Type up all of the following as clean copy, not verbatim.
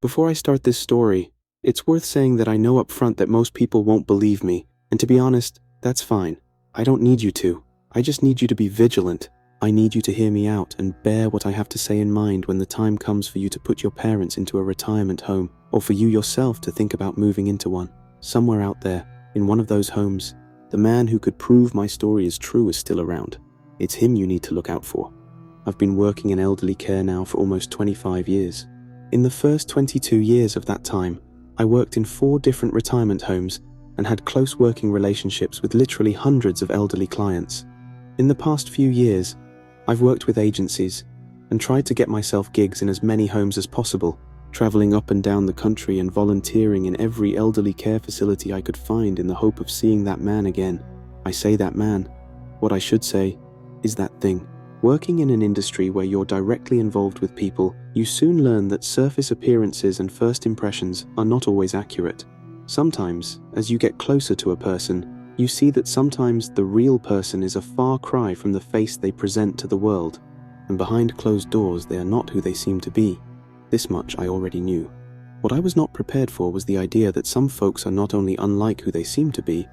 Before I start this story, it's worth saying that I know up front that most people won't believe me, and to be honest, that's fine. I don't need you to. I just need you to be vigilant. I need you to hear me out and bear what I have to say in mind when the time comes for you to put your parents into a retirement home, or for you yourself to think about moving into one. Somewhere out there, in one of those homes, the man who could prove my story is true is still around. It's him you need to look out for. I've been working in elderly care now for almost 25 years. In the first 22 years of that time, I worked in 4 different retirement homes and had close working relationships with literally hundreds of elderly clients. In the past few years, I've worked with agencies and tried to get myself gigs in as many homes as possible, traveling up and down the country and volunteering in every elderly care facility I could find in the hope of seeing that man again. I say that man. What I should say is that thing. Working in an industry where you're directly involved with people, you soon learn that surface appearances and first impressions are not always accurate. Sometimes, as you get closer to a person, you see that sometimes the real person is a far cry from the face they present to the world, and behind closed doors they are not who they seem to be. This much I already knew. What I was not prepared for was the idea that some folks are not only unlike who they seem to be,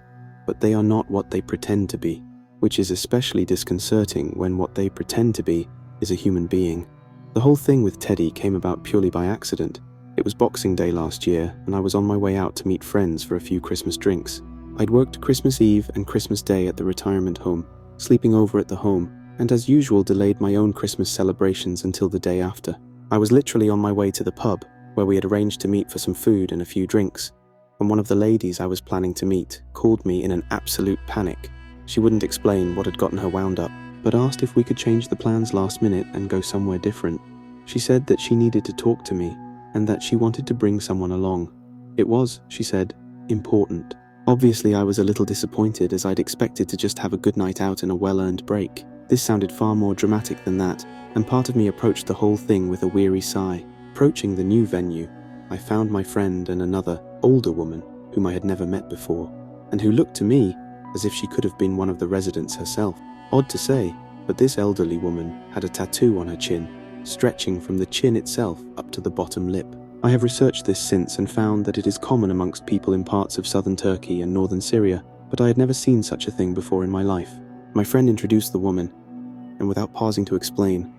but they are not what they pretend to be, which is especially disconcerting when what they pretend to be is a human being. The whole thing with Teddy came about purely by accident. It was Boxing Day last year, and I was on my way out to meet friends for a few Christmas drinks. I'd worked Christmas Eve and Christmas Day at the retirement home, sleeping over at the home, and as usual delayed my own Christmas celebrations until the day after. I was literally on my way to the pub, where we had arranged to meet for some food and a few drinks, when one of the ladies I was planning to meet called me in an absolute panic. She wouldn't explain what had gotten her wound up, but asked if we could change the plans last minute and go somewhere different. She said that she needed to talk to me, and that she wanted to bring someone along. It was, she said, important. Obviously I was a little disappointed, as I'd expected to just have a good night out and a well-earned break. This sounded far more dramatic than that, and part of me approached the whole thing with a weary sigh. Approaching the new venue, I found my friend and another, older woman, whom I had never met before, and who looked to me as if she could have been one of the residents herself. Odd to say, but this elderly woman had a tattoo on her chin, stretching from the chin itself up to the bottom lip. I have researched this since and found that it is common amongst people in parts of southern Turkey and northern Syria, but I had never seen such a thing before in my life. My friend introduced the woman, and without pausing to explain,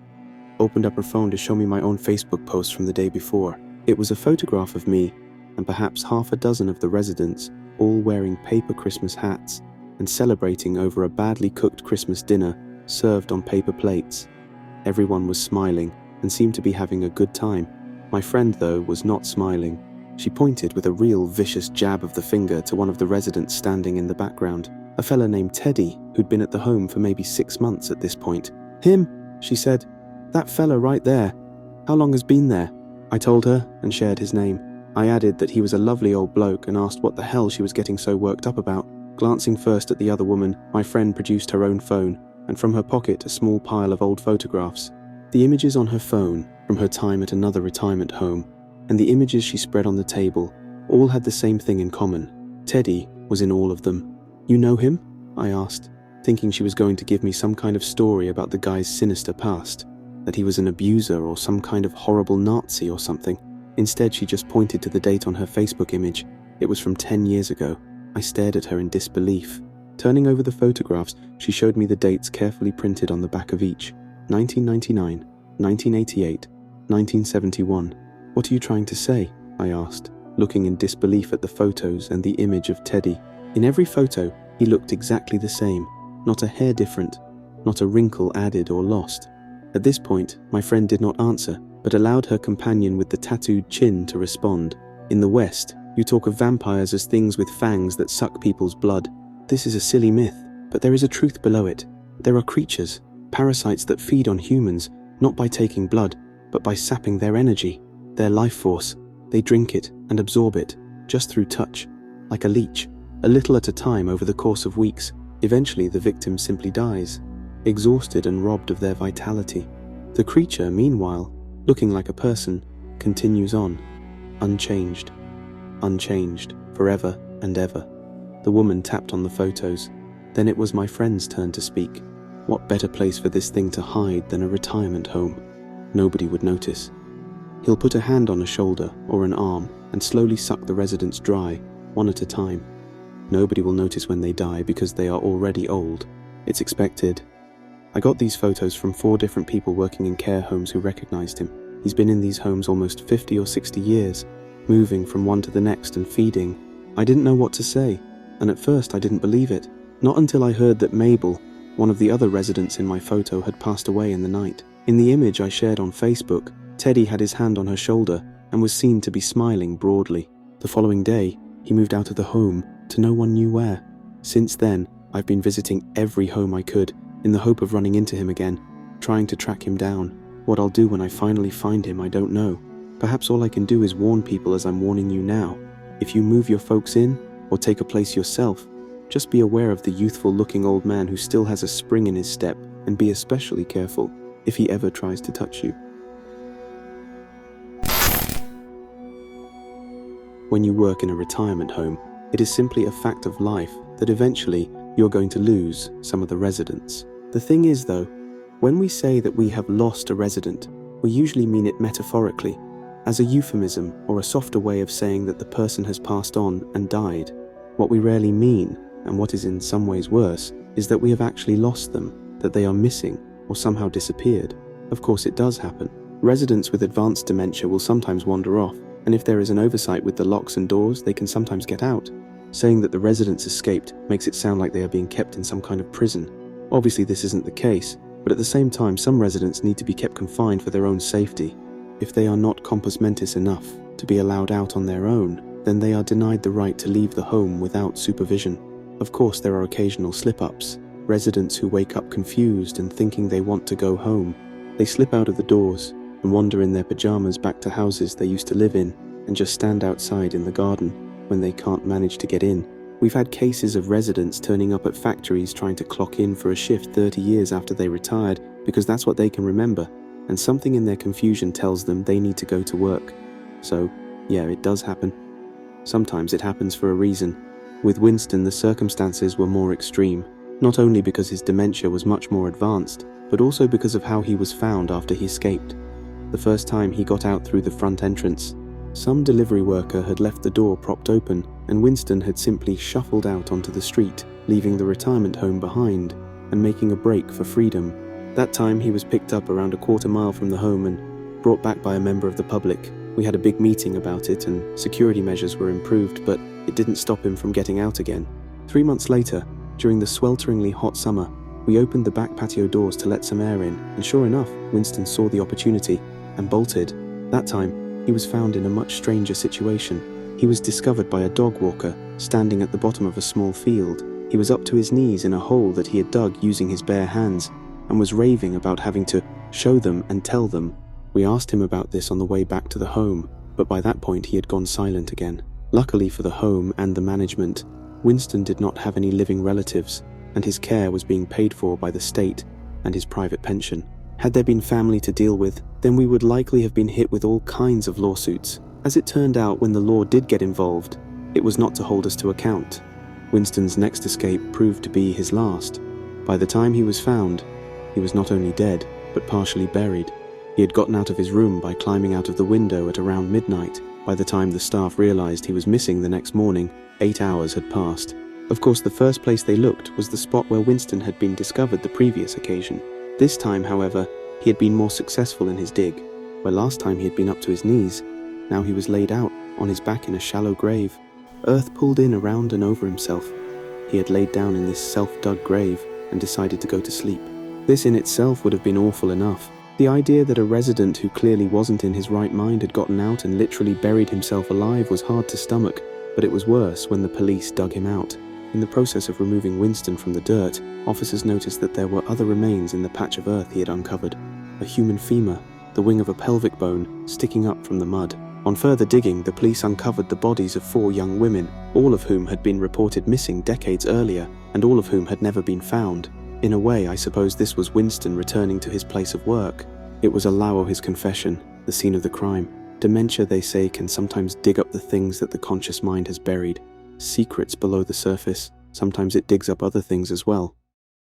opened up her phone to show me my own Facebook post from the day before. It was a photograph of me and perhaps half a dozen of the residents, all wearing paper Christmas hats and celebrating over a badly cooked Christmas dinner served on paper plates. Everyone was smiling and seemed to be having a good time. My friend, though, was not smiling. She pointed with a real vicious jab of the finger to one of the residents standing in the background, a fella named Teddy, who'd been at the home for maybe 6 months at this point. "Him," she said. "That fella right there. How long has been there?" I told her and shared his name. I added that he was a lovely old bloke and asked what the hell she was getting so worked up about. Glancing first at the other woman, my friend produced her own phone, and from her pocket a small pile of old photographs. The images on her phone, from her time at another retirement home, and the images she spread on the table, all had the same thing in common. Teddy was in all of them. "You know him?" I asked, thinking she was going to give me some kind of story about the guy's sinister past, that he was an abuser or some kind of horrible Nazi or something. Instead, she just pointed to the date on her Facebook image. It was from 10 years ago. I stared at her in disbelief. Turning over the photographs, she showed me the dates carefully printed on the back of each. 1999, 1988, 1971. "What are you trying to say?" I asked, looking in disbelief at the photos and the image of Teddy. In every photo, he looked exactly the same, not a hair different, not a wrinkle added or lost. At this point, my friend did not answer, but allowed her companion with the tattooed chin to respond. "In the West, you talk of vampires as things with fangs that suck people's blood. This is a silly myth, but there is a truth below it. There are creatures, parasites that feed on humans, not by taking blood, but by sapping their energy, their life force. They drink it and absorb it, just through touch, like a leech, a little at a time over the course of weeks. Eventually the victim simply dies, exhausted and robbed of their vitality. The creature, meanwhile, looking like a person, continues on, unchanged, forever and ever." The woman tapped on the photos. Then it was my friend's turn to speak. What better place for this thing to hide than a retirement home? Nobody would notice. He'll put a hand on a shoulder or an arm and slowly suck the residents dry, one at a time. Nobody will notice when they die because they are already old. It's expected. I got these photos from 4 different people working in care homes who recognized him. He's been in these homes almost 50 or 60 years, moving from one to the next and feeding. I didn't know what to say, and at first I didn't believe it. Not until I heard that Mabel, one of the other residents in my photo, had passed away in the night. In the image I shared on Facebook, Teddy had his hand on her shoulder and was seen to be smiling broadly. The following day, he moved out of the home to no one knew where. Since then, I've been visiting every home I could in the hope of running into him again, trying to track him down. What I'll do when I finally find him, I don't know. Perhaps all I can do is warn people as I'm warning you now. If you move your folks in, or take a place yourself, just be aware of the youthful-looking old man who still has a spring in his step, and be especially careful if he ever tries to touch you. When you work in a retirement home, it is simply a fact of life that eventually you're going to lose some of the residents. The thing is though, when we say that we have lost a resident, we usually mean it metaphorically, as a euphemism or a softer way of saying that the person has passed on and died. What we rarely mean, and what is in some ways worse, is that we have actually lost them, that they are missing or somehow disappeared. Of course it does happen. Residents with advanced dementia will sometimes wander off, and if there is an oversight with the locks and doors, they can sometimes get out. Saying that the residents escaped makes it sound like they are being kept in some kind of prison. Obviously this isn't the case, but at the same time some residents need to be kept confined for their own safety. If they are not compos mentis enough to be allowed out on their own, then they are denied the right to leave the home without supervision. Of course there are occasional slip-ups, residents who wake up confused and thinking they want to go home. They slip out of the doors and wander in their pajamas back to houses they used to live in and just stand outside in the garden when they can't manage to get in. We've had cases of residents turning up at factories trying to clock in for a shift 30 years after they retired because that's what they can remember, and something in their confusion tells them they need to go to work. So, yeah, it does happen. Sometimes it happens for a reason. With Winston, the circumstances were more extreme, not only because his dementia was much more advanced, but also because of how he was found after he escaped. The first time he got out through the front entrance, some delivery worker had left the door propped open, and Winston had simply shuffled out onto the street, leaving the retirement home behind and making a break for freedom. That time he was picked up around a quarter mile from the home and brought back by a member of the public. We had a big meeting about it and security measures were improved, but it didn't stop him from getting out again. 3 months later, during the swelteringly hot summer, we opened the back patio doors to let some air in, and sure enough, Winston saw the opportunity and bolted. That time, he was found in a much stranger situation. He was discovered by a dog walker standing at the bottom of a small field. He was up to his knees in a hole that he had dug using his bare hands and was raving about having to show them and tell them. We asked him about this on the way back to the home, but by that point he had gone silent again. Luckily for the home and the management, Winston did not have any living relatives, and his care was being paid for by the state and his private pension. Had there been family to deal with, then we would likely have been hit with all kinds of lawsuits. As it turned out, when the law did get involved, it was not to hold us to account. Winston's next escape proved to be his last. By the time he was found, he was not only dead, but partially buried. He had gotten out of his room by climbing out of the window at around midnight. By the time the staff realized he was missing the next morning, 8 hours had passed. Of course, the first place they looked was the spot where Winston had been discovered the previous occasion. This time, however, he had been more successful in his dig. Where last time he had been up to his knees, now he was laid out on his back in a shallow grave, earth pulled in around and over himself. He had laid down in this self-dug grave and decided to go to sleep. This in itself would have been awful enough. The idea that a resident who clearly wasn't in his right mind had gotten out and literally buried himself alive was hard to stomach, but it was worse when the police dug him out. In the process of removing Winston from the dirt, officers noticed that there were other remains in the patch of earth he had uncovered. A human femur, the wing of a pelvic bone, sticking up from the mud. On further digging, the police uncovered the bodies of 4 young women, all of whom had been reported missing decades earlier, and all of whom had never been found. In a way, I suppose this was Winston returning to his place of work. It was his confession, the scene of the crime. Dementia, they say, can sometimes dig up the things that the conscious mind has buried. Secrets below the surface. Sometimes it digs up other things as well.